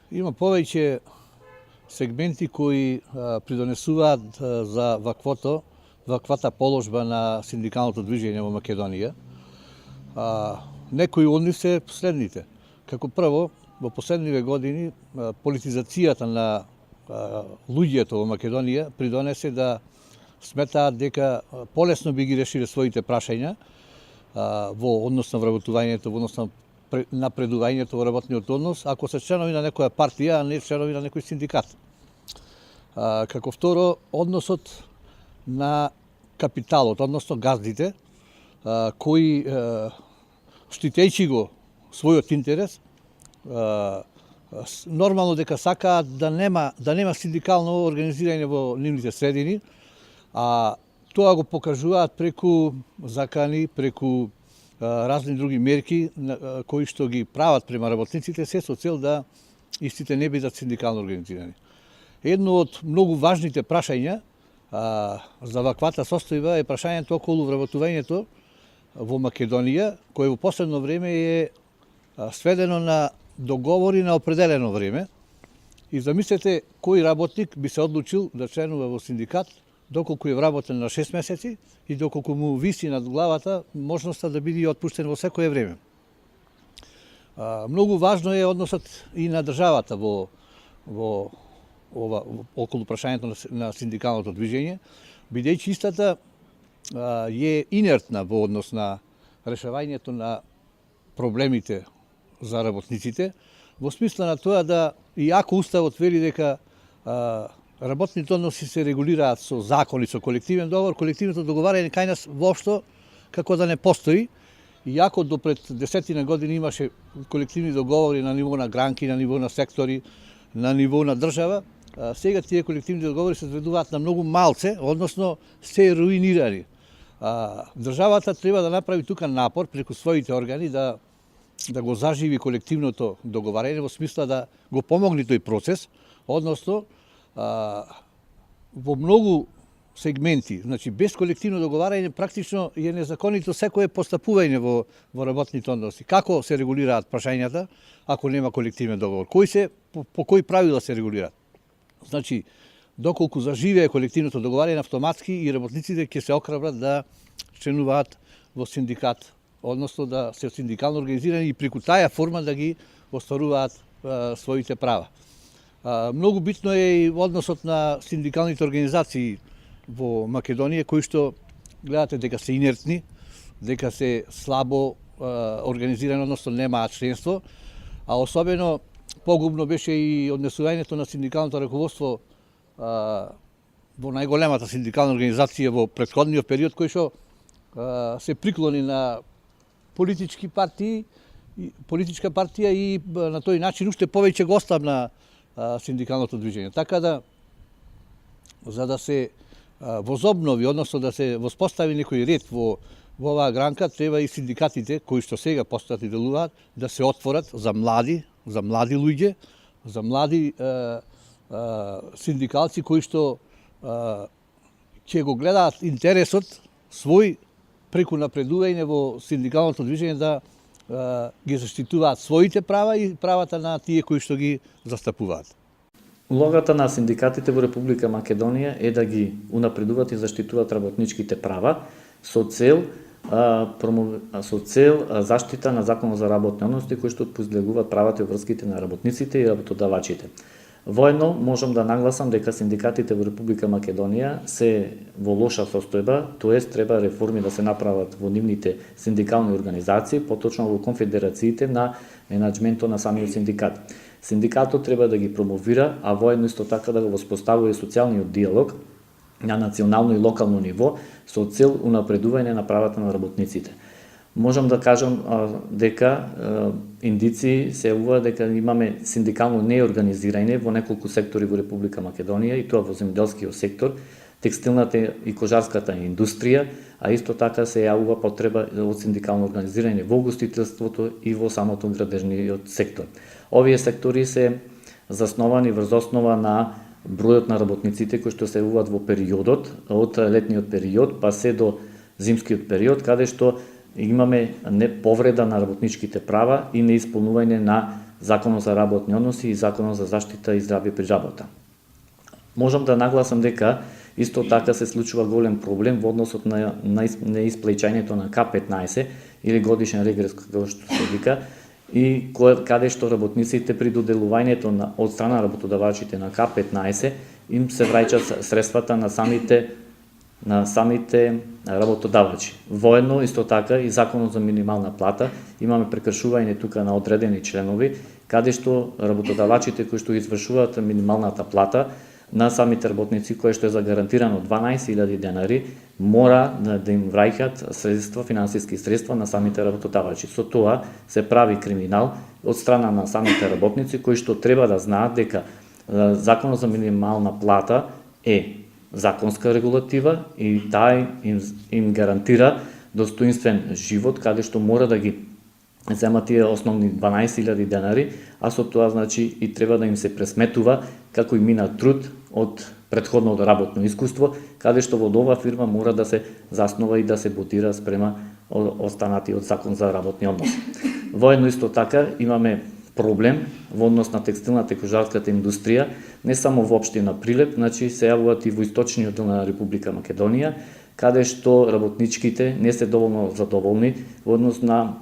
Има повеќе сегменти кои придонесуваат за ваквата положба на синдикалното движење во Македонија. Некои од нив се следните. Како прво, во последниве години политизацијата на луѓето во Македонија придонесе да сметаат дека полесно би ги решиле своите прашања во однос на вработувањето, во однос на напредувањето во работниот однос, ако се членови на некоја партија, а не членови на некој синдикат. Како второ, односот на капиталот, односно газдите, кои штитејќи го својот интерес, нормално дека сакаат да нема синдикално организирање во нивните средини, а тоа го покажуваат преку закани, преку разни други мерки кои што ги прават према работниците, се со цел да истите не бидат синдикално организирани. Едно од многу важните прашања за ваквата состојба е прашањето околу вработувањето во Македонија, кое во последно време е сведено на договори на определено време. И замислете кој работник би се одлучил да членува во синдикат доколку е вработен на 6 месеци и доколку му виси над главата можноста да биде отпуштен во секое време. Многу важно е односот и на државата во околу прашањето на синдикалното движење, бидејќи истата е инертна во однос на решавањето на проблемите за работниците, во смисла на тоа да, иако Уставот вели дека работните односи се регулираат со закони, со колективен договор, колективното договарање кај нас воопшто како да не постои, иако до пред 10 години имаше колективни договори на ниво на гранки, на ниво на сектори, на ниво на држава, сега тие колективни договори се изведуваат на многу малце, односно се руинирани. Државата треба да направи тука напор преку своите органи да го заживи колективното договарање во смисла да го помогне тој процес, односно во многу сегменти, значи без колективно договарање практично е незаконито секое постапување во работните односи. Како се регулираат прашањата ако нема колективен договор? По кои правила се регулираат? Значи, доколку заживее колективното договарање, автоматски и работниците ќе се охрабрат да членуваат во синдикат, односно да се синдикално организирани и преку таа форма да ги остваруваат своите права. Многу битно е и односот на синдикалните организации во Македонија, кои што гледате дека се инертни, дека се слабо организирани, односно немаат членство, а особено погубно беше и однесувањето на синдикалното раководство во најголемата синдикална организација во претходниот период, кој што се приклони на политичка партија и на тој начин уште повеќе го ослабна синдикалното движење. Така да, за да се возобнови, односно да се воспостави некој ред во оваа гранка, треба и синдикатите, кои што сега постојат и делуваат, да се отворат за млади луѓе, за млади синдикалци кои што ќе го гледаат интересот свој преку напредување во синдикалното движење да ги заштитуваат своите права и правата на тие кои што ги застапуваат. Улогата на синдикатите во Република Македонија е да ги унапредуваат и заштитуваат работничките права со цел заштита на Законот за работни односи кои што позлегуваат правата и врските на работниците и работодавачите. Воедно можам да нагласам дека синдикатите во Република Македонија се во лоша состојба, тоест треба реформи да се направат во нивните синдикални организации, поточно во конфедерациите на менаџментот на самиот синдикат. Синдикатот треба да ги промовира, а воедно исто така да го воспоставува социјалниот диалог на национално и локално ниво со цел унапредување на правата на работниците. Можам да кажам дека индици се ува дека имаме синдикално неорганизирање во неколку сектори во Република Македонија, и тоа во земјоделскиот сектор, текстилната и кожарската индустрија, а исто така се јавува потреба од синдикално организирање во угостителството и во самото градежниот сектор. Овие сектори се засновани врз основа на бројот на работниците кои што се јавуваат во периодот, од летниот период па се до зимскиот период, каде што имаме повреда на работничките права и неисполнување на Законот за работни односи и Законот за заштита и здравје при работа. Можам да нагласам дека исто така се случува голем проблем во односот на неисплаќањето на К15 или годишен регрес како што се вика, и каде што работниците при доделувањето од страна работодавачите на К15 им се враќаат средствата на самите работодавачи. Воедно исто така и Законот за минимална плата имаме прекршување тука на одредени членови каде што работодавачите кои што извршуваат минималната плата на самите работници, кое што е загарантирано 12.000 денари, мора да им враќаат средства, финансиски средства на самите работодавачи. Со тоа се прави криминал од страна на самите работници кои што треба да знаат дека Законот за минимална плата е законска регулатива и таа им гарантира достоинствен живот каде што мора да ги земат тие основни 12.000 денари, а со тоа значи и треба да им се пресметува како и мина труд од претходното работно искуство, каде што во оваа фирма мора да се заснова и да се ботира спрема останатиот Закон за работни односи. Воедно исто така имаме проблем во однос на текстилната и кожарската индустрија, не само во општина Прилеп, значи се јавуваат и во источниот дел на Република Македонија, каде што работничките не се доволно задоволни во однос на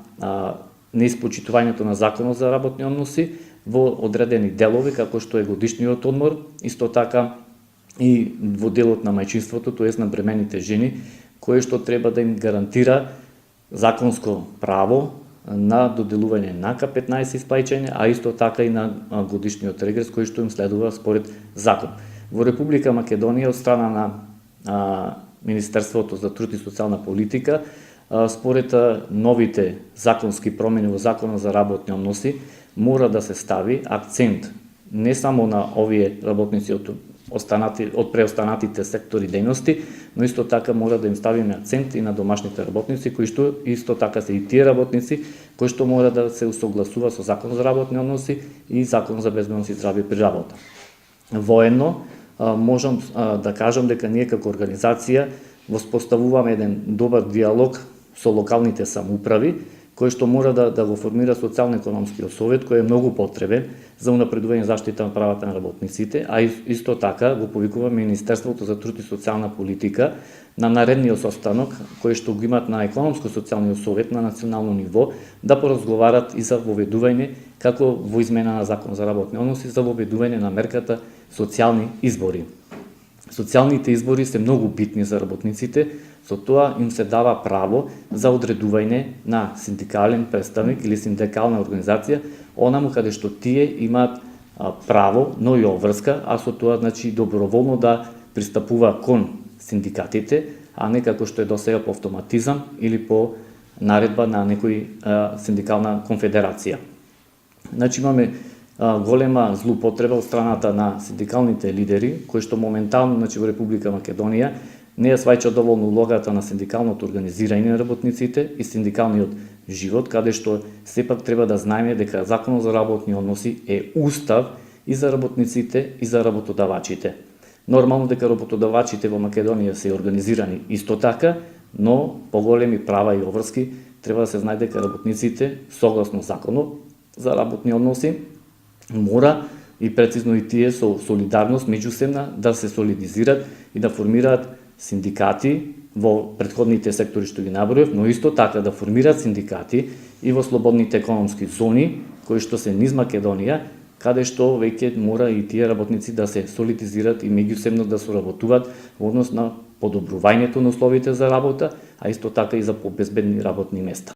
неисплачувањето на Законот за работни односи во одредени делови, како што е годишниот одмор, исто така и во делот на мајчинството, тоест на бремените жени, кое што треба да им гарантира законско право на доделување на К15 исплаќање, а исто така и на годишниот регрес кој што им следува според закон. Во Република Македонија од страна на Министерството за труд и социјална политика, според новите законски промени во Законот за работни односи, мора да се стави акцент не само на овие работници од преостанатите сектори дејности, но исто така мора да им ставиме акцент и на домашните работници, кои што исто така се и тие работници кои што мора да се усогласува со Закон за работни односи и Закон за безбедност и здравје при работа. Воедно, можам да кажам дека ние како организација воспоставуваме еден добар диалог со локалните самоуправи, кој што мора да го формира социјално-економскиот совет, кој е многу потребен за унапредување заштита на правата на работниците, а исто така го повикува Министерството за труд и социјална политика на наредниот состанок, кој што го имат на економско-социјалниот совет на национално ниво, да поразговарат и за воведување, како во измена на Закон за работни односи, за воведување на мерката социјални избори. Социјалните избори се многу битни за работниците, со тоа им се дава право за одредување на синдикален представник или синдикална организација, онаму каде што тие имаат право, но и обврска, а со тоа значи доброволно да пристапува кон синдикатите, а не како што е досега по автоматизам или по наредба на некој синдикална конфедерација. Значи имаме голема злоупотреба од страната на синдикалните лидери, кои што моментално значи во Република Македонија не ја сваќа доволно улогата на синдикалното организирање на работниците и синдикалниот живот, каде што сепак треба да знаеме дека Законот за работни односи е устав и за работниците и за работодавачите. Нормално дека работодавачите во Македонија се организирани исто така, но поголеми права и обврски треба да се знае дека работниците согласно Законот за работни односи мора и прецизно и тие со солидарност меѓусебна да се солидизираат и да формираат синдикати во претходните сектори што ги набројав, но исто така да формираат синдикати и во слободните економски зони кои што се низ Македонија, каде што веќе мора и тие работници да се солидизираат и меѓусебно да соработуваат во однос на подобрувањето на условите за работа, а исто така и за побезбедни работни места.